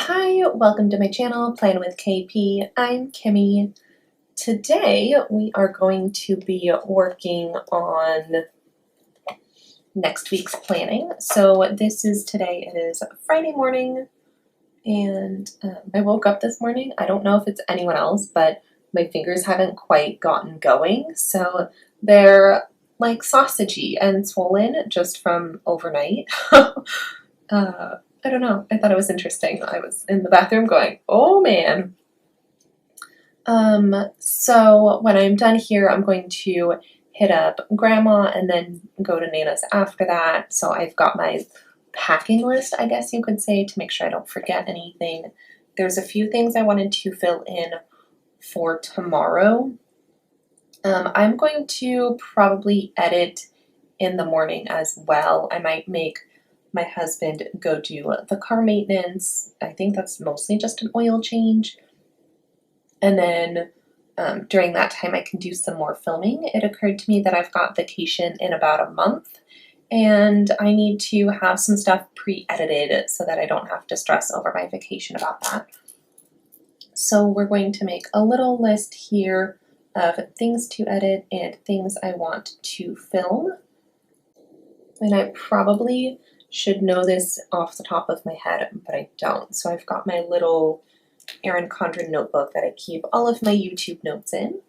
Hi, welcome to my channel, Plan with KP. I'm Kimmy. Today we are going to be working on next week's planning. So this is today, it is Friday morning, and I woke up this morning. I don't know if it's anyone else, but my fingers haven't quite gotten going. So they're like sausagey and swollen just from overnight. I don't know. I thought it was interesting. I was in the bathroom going, oh man. So when I'm done here, I'm going to hit up Grandma and then go to Nana's after that. So I've got my packing list, I guess you could say, to make sure I don't forget anything. There's a few things I wanted to fill in for tomorrow. I'm going to probably edit in the morning as well. I might make my husband go do the car maintenance. I think that's mostly just an oil change. And then during that time, I can do some more filming. It occurred to me that I've got vacation in about a month, and I need to have some stuff pre-edited so that I don't have to stress over my vacation about that. So we're going to make a little list here of things to edit and things I want to film. And I probably should know this off the top of my head, but I don't. So I've got my little Erin Condren notebook that I keep all of my YouTube notes in.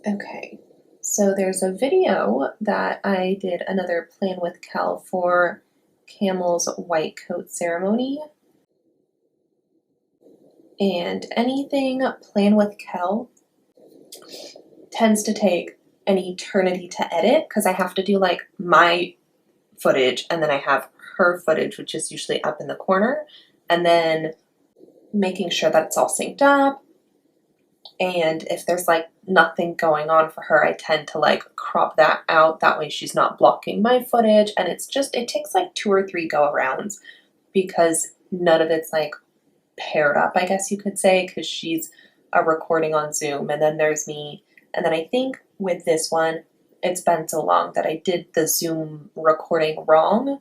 Okay, so there's a video that I did another Plan with Kel for Camel's white coat ceremony. And anything Plan with Kel tends to take an eternity to edit because I have to do like my footage and then I have her footage, which is usually up in the corner, and then making sure that it's all synced up. And if there's like nothing going on for her, I tend to like crop that out. That way she's not blocking my footage. And it's just, it takes like 2 or 3 go arounds because none of it's like paired up, I guess you could say, because she's a recording on Zoom and then there's me. And then I think with this one, it's been so long that I did the Zoom recording wrong,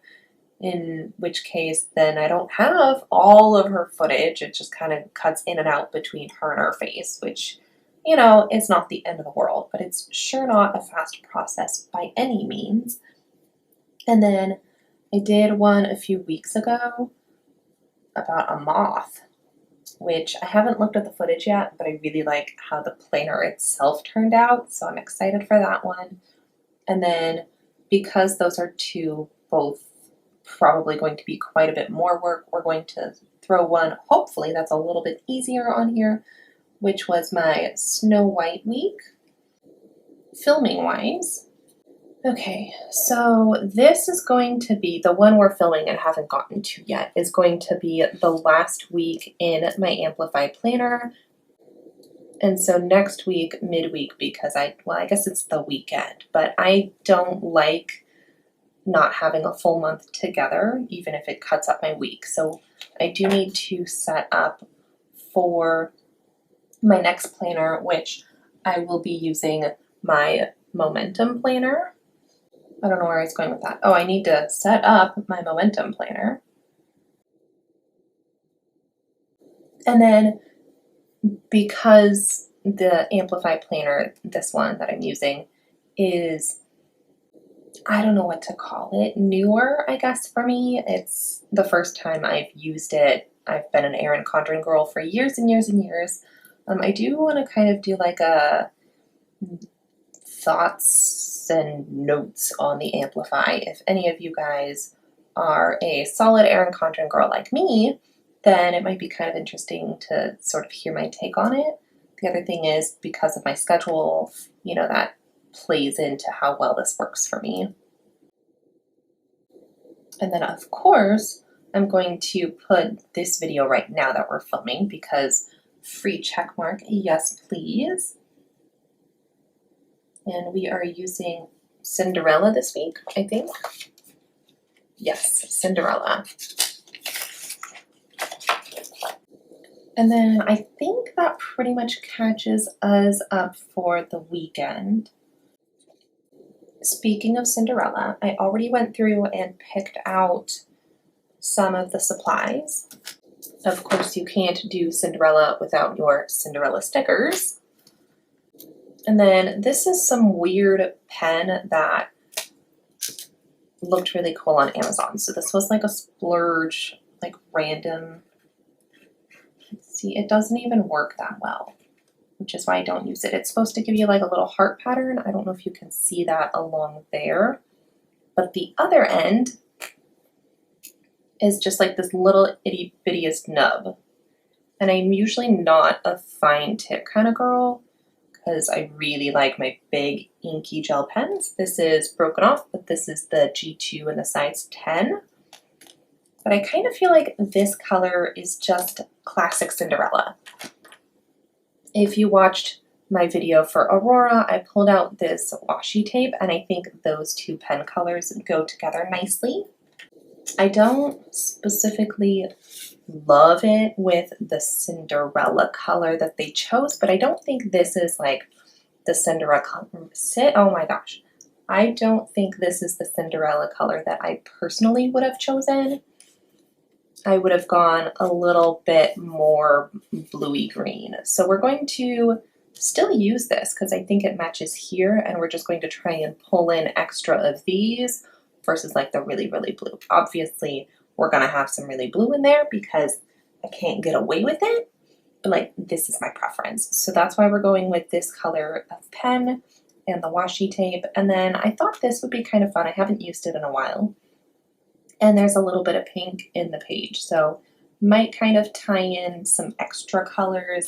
in which case then I don't have all of her footage. It just kind of cuts in and out between her and her face, which, you know, is not the end of the world, but it's sure not a fast process by any means. And then I did one a few weeks ago about a moth, which I haven't looked at the footage yet, but I really like how the planner itself turned out, so I'm excited for that one. And then because those are two both probably going to be quite a bit more work, we're going to throw one, hopefully that's a little bit easier on here, which was my Snow White week, filming wise. Okay, so this is going to be, the one we're filming and haven't gotten to yet, is going to be the last week in my Amplify Planner. And so next week, midweek, because I guess it's the weekend, but I don't like not having a full month together, even if it cuts up my week. So I do need to set up for my next planner, which I will be using my Momentum Planner. I don't know where I was going with that. Oh, I need to set up my Momentum Planner. And then because the Amplify Planner, this one that I'm using, is, I don't know what to call it, newer, I guess, for me. It's the first time I've used it. I've been an Erin Condren girl for years and years and years. I do want to kind of do like a thoughts and notes on the Amplify. If any of you guys are a solid Erin Condren girl like me, then it might be kind of interesting to sort of hear my take on it. The other thing is, because of my schedule, you know, that plays into how well this works for me. And then of course, I'm going to put this video right now that we're filming because free check mark, yes please. And we are using Cinderella this week, I think. Yes, Cinderella. And then I think that pretty much catches us up for the weekend. Speaking of Cinderella, I already went through and picked out some of the supplies. Of course, you can't do Cinderella without your Cinderella stickers. And then this is some weird pen that looked really cool on Amazon. So this was like a splurge, like random. See, it doesn't even work that well, which is why I don't use it. It's supposed to give you like a little heart pattern. I don't know if you can see that along there, but the other end is just like this little itty bittiest nub. And I'm usually not a fine tip kind of girl because I really like my big inky gel pens. This is broken off, but this is the G2 in the size 10. But I kind of feel like this color is just classic Cinderella. If you watched my video for Aurora, I pulled out this washi tape, and I think those two pen colors go together nicely. I don't specifically love it with the Cinderella color that they chose, but I don't think this is like the Cinderella color. Oh my gosh. I don't think this is the Cinderella color that I personally would have chosen. I would have gone a little bit more bluey green. So we're going to still use this because I think it matches here, and we're just going to try and pull in extra of these versus like the really, really blue. Obviously, we're gonna have some really blue in there because I can't get away with it, but like this is my preference. So that's why we're going with this color of pen and the washi tape. And then I thought this would be kind of fun. I haven't used it in a while. And there's a little bit of pink in the page. So might kind of tie in some extra colors,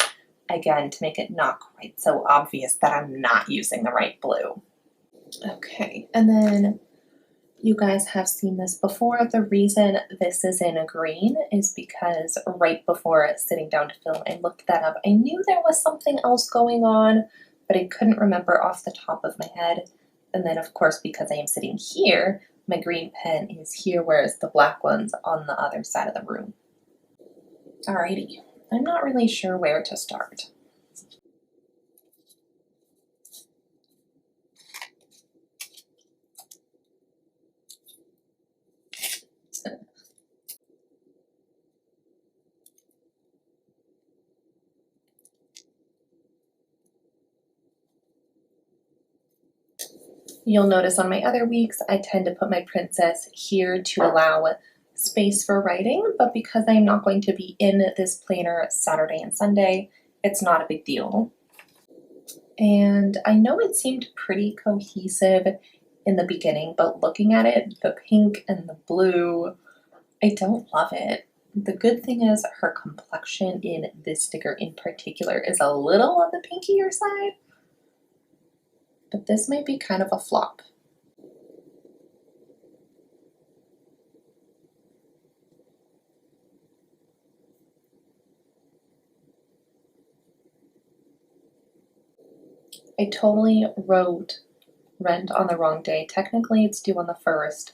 again, to make it not quite so obvious that I'm not using the right blue. Okay, and then you guys have seen this before. The reason this is in a green is because right before sitting down to film, I looked that up. I knew there was something else going on, but I couldn't remember off the top of my head. And then, of course, because I am sitting here, my green pen is here, whereas the black one's on the other side of the room. Alrighty, I'm not really sure where to start. You'll notice on my other weeks, I tend to put my princess here to allow space for writing, but because I'm not going to be in this planner Saturday and Sunday, it's not a big deal. And I know it seemed pretty cohesive in the beginning, but looking at it, the pink and the blue, I don't love it. The good thing is her complexion in this sticker in particular is a little on the pinkier side, but this might be kind of a flop. I totally wrote rent on the wrong day. Technically, it's due on the 1st.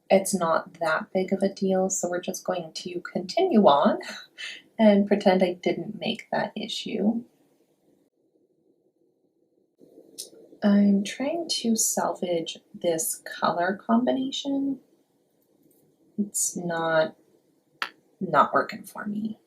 It's not that big of a deal, so we're just going to continue on and pretend I didn't make that issue. I'm trying to salvage this color combination. It's not working for me.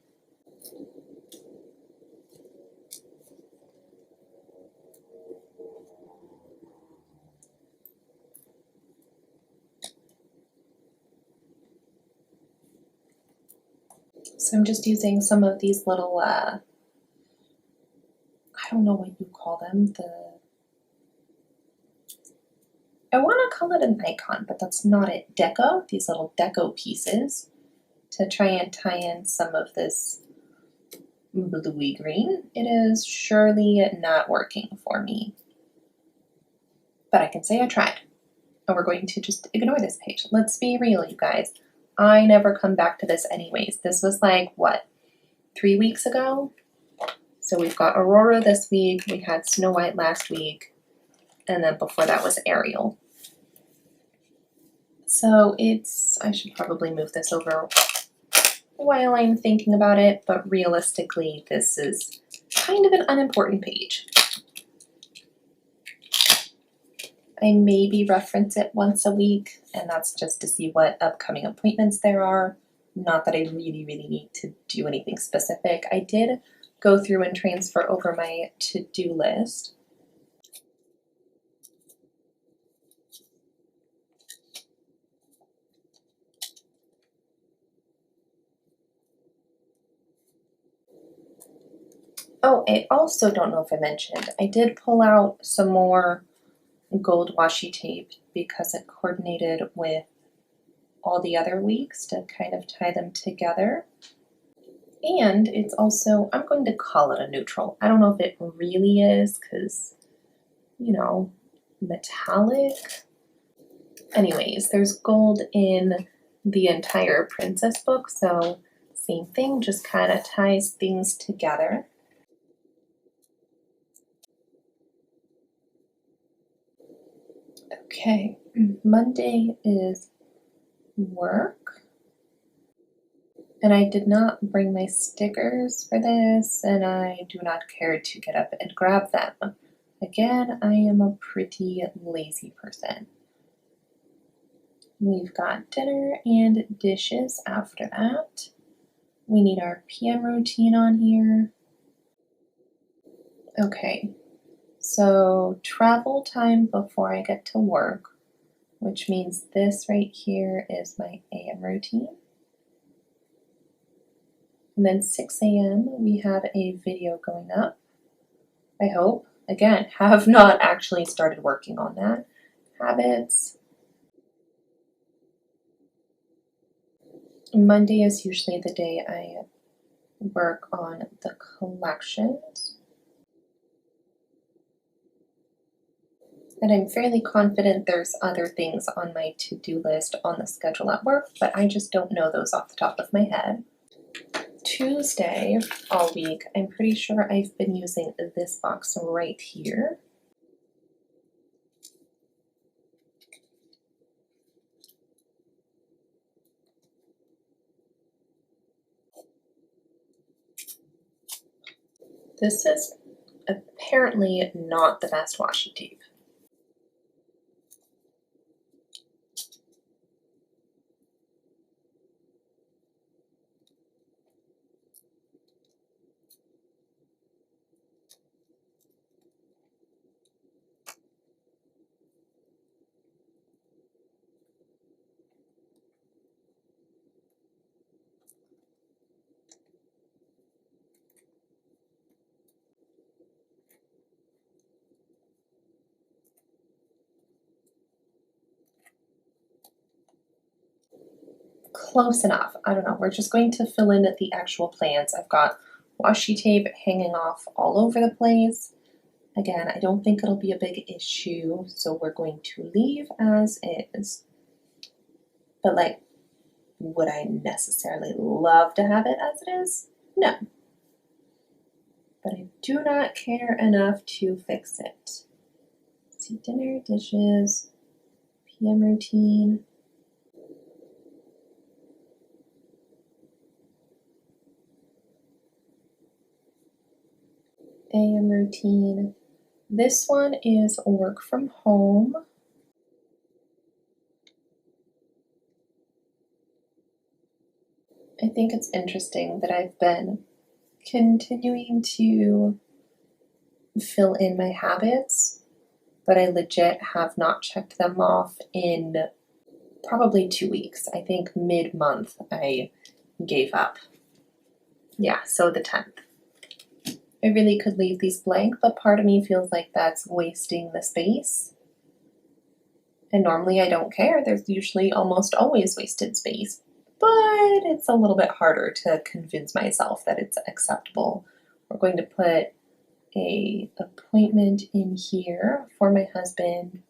So I'm just using some of these little, I don't know what you call them, I want to call it an icon, but that's not it. Deco, these little deco pieces to try and tie in some of this bluey green. It is surely not working for me, but I can say I tried. And we're going to just ignore this page. Let's be real, you guys. I never come back to this anyways. This was like, what, 3 weeks ago? So we've got Aurora this week, we had Snow White last week, and then before that was Ariel. So I should probably move this over while I'm thinking about it, but realistically, this is kind of an unimportant page. I maybe reference it once a week, and that's just to see what upcoming appointments there are. Not that I really need to do anything specific. I did go through and transfer over my to-do list. Oh, I also don't know if I mentioned, I did pull out some more gold washi tape because it coordinated with all the other weeks to kind of tie them together. And it's also, I'm going to call it a neutral. I don't know if it really is because, you know, metallic. Anyways, there's gold in the entire princess book, so same thing, just kind of ties things together. Okay, Monday is work. And I did not bring my stickers for this, and I do not care to get up and grab them. Again, I am a pretty lazy person. We've got dinner and dishes after that. We need our PM routine on here. Okay, so travel time before I get to work, which means this right here is my AM routine. And then 6 a.m. we have a video going up. I hope. Again, have not actually started working on that. Habits. Monday is usually the day I work on the collections. And I'm fairly confident there's other things on my to-do list on the schedule at work, but I just don't know those off the top of my head. Tuesday all week, I'm pretty sure I've been using this box right here. This is apparently not the best washi tape. Close enough. I don't know. We're just going to fill in the actual plans. I've got washi tape hanging off all over the place. Again, I don't think it'll be a big issue, so we're going to leave as is. But like, would I necessarily love to have it as it is? No. But I do not care enough to fix it. See, dinner, dishes, PM routine. AM routine. This one is work from home. I think it's interesting that I've been continuing to fill in my habits, but I legit have not checked them off in probably 2 weeks. I think mid-month I gave up. Yeah, so the 10th. I really could leave these blank, but part of me feels like that's wasting the space. And normally I don't care. There's usually almost always wasted space, but it's a little bit harder to convince myself that it's acceptable. We're going to put a appointment in here for my husband,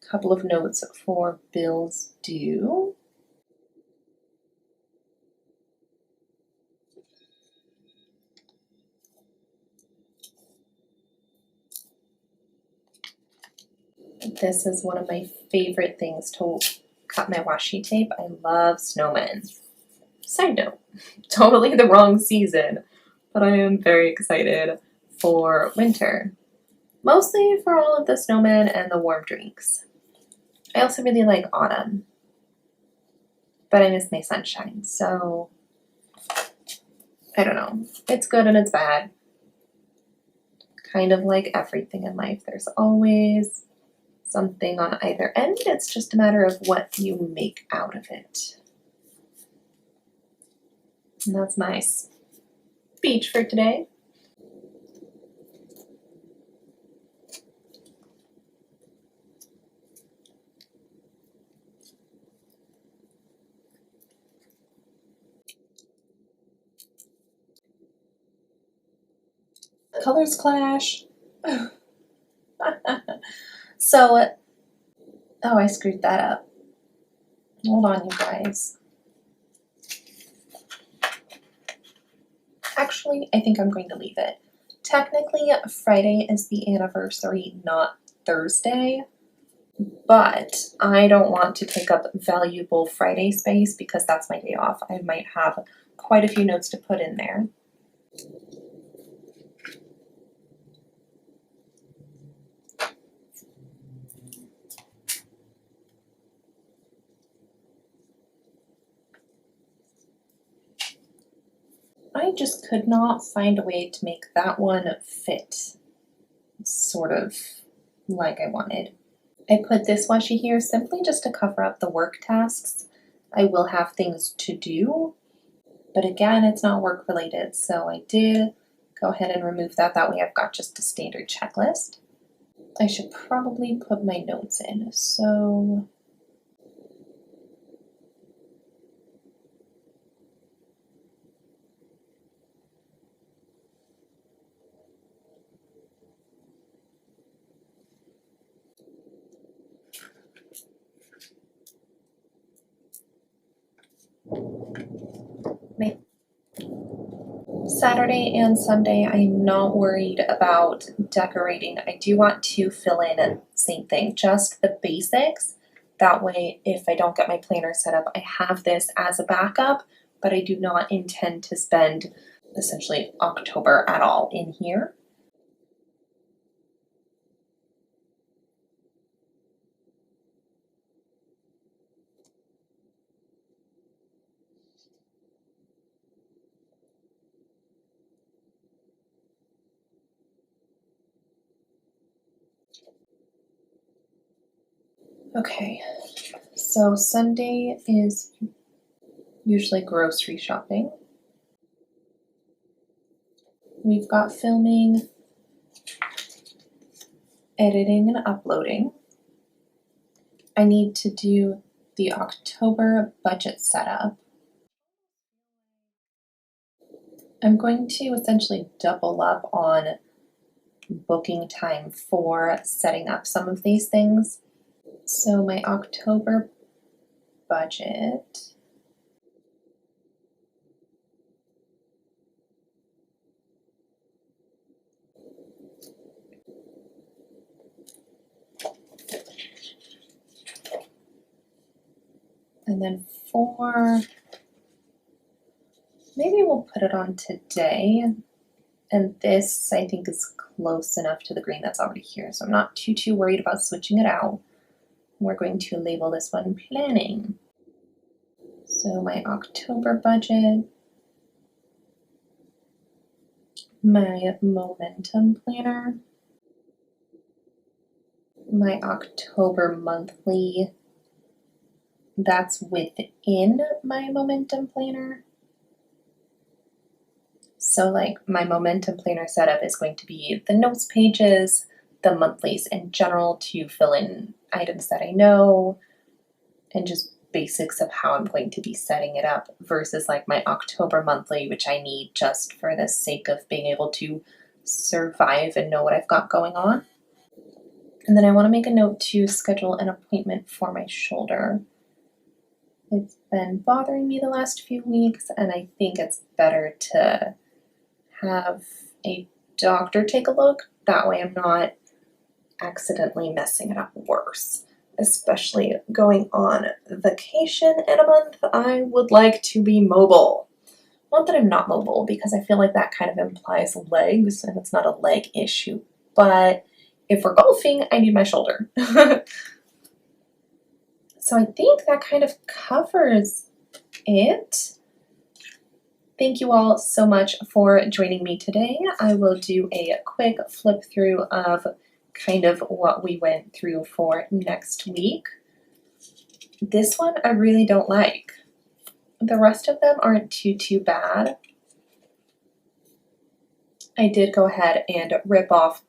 a couple of notes for bills due. This is one of my favorite things to cut my washi tape. I love snowmen. Side note, totally the wrong season, but I am very excited for winter. Mostly for all of the snowmen and the warm drinks. I also really like autumn. but I miss my sunshine. So I don't know. It's good and it's bad. Kind of like everything in life. There's always something on either end. It's just a matter of what you make out of it. And that's my speech for today. Colors clash. So, oh, I screwed that up. Hold on, you guys. Actually, I think I'm going to leave it. Technically, Friday is the anniversary, not Thursday. But I don't want to take up valuable Friday space because that's my day off. I might have quite a few notes to put in there. I just could not find a way to make that one fit sort of like I wanted. I put this washi here simply just to cover up the work tasks. I will have things to do, but again, it's not work related, so I did go ahead and remove that. That way I've got just a standard checklist. I should probably put my notes in, so Saturday and Sunday, I'm not worried about decorating. I do want to fill in, same thing, just the basics. That way, if I don't get my planner set up, I have this as a backup, but I do not intend to spend essentially October at all in here. Okay, so Sunday is usually grocery shopping. We've got filming, editing, and uploading. I need to do the October budget setup. I'm going to essentially double up on booking time for setting up some of these things. So my October budget, and then for, maybe we'll put it on today, and this I think is close enough to the green that's already here, so I'm not too worried about switching it out. We're going to label this one planning. So my October budget, my momentum planner, my October monthly, that's within my momentum planner. So like my momentum planner setup is going to be the notes pages, the monthlies in general to fill in items that I know, and just basics of how I'm going to be setting it up versus like my October monthly, which I need just for the sake of being able to survive and know what I've got going on. And then I want to make a note to schedule an appointment for my shoulder. It's been bothering me the last few weeks, and I think it's better to have a doctor take a look. That way I'm not accidentally messing it up worse. Especially going on vacation in a month, I would like to be mobile. Not that I'm not mobile, because I feel like that kind of implies legs, and it's not a leg issue. But if we're golfing, I need my shoulder. So I think that kind of covers it. Thank you all so much for joining me today. I will do a quick flip through of kind of what we went through for next week. This one I really don't like. The rest of them aren't too bad. I did go ahead and rip off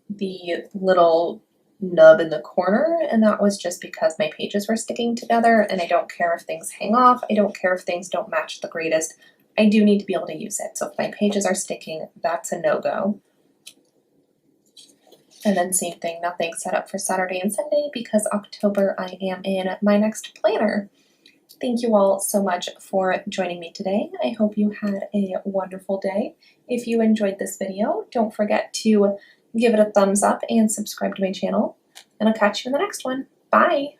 the little nub in the corner, and that was just because my pages were sticking together, and I don't care if things hang off. I don't care if things don't match the greatest. I do need to be able to use it. So if my pages are sticking, that's a no-go. And then same thing, nothing set up for Saturday and Sunday because October I am in my next planner. Thank you all so much for joining me today. I hope you had a wonderful day. If you enjoyed this video, don't forget to give it a thumbs up and subscribe to my channel. And I'll catch you in the next one. Bye!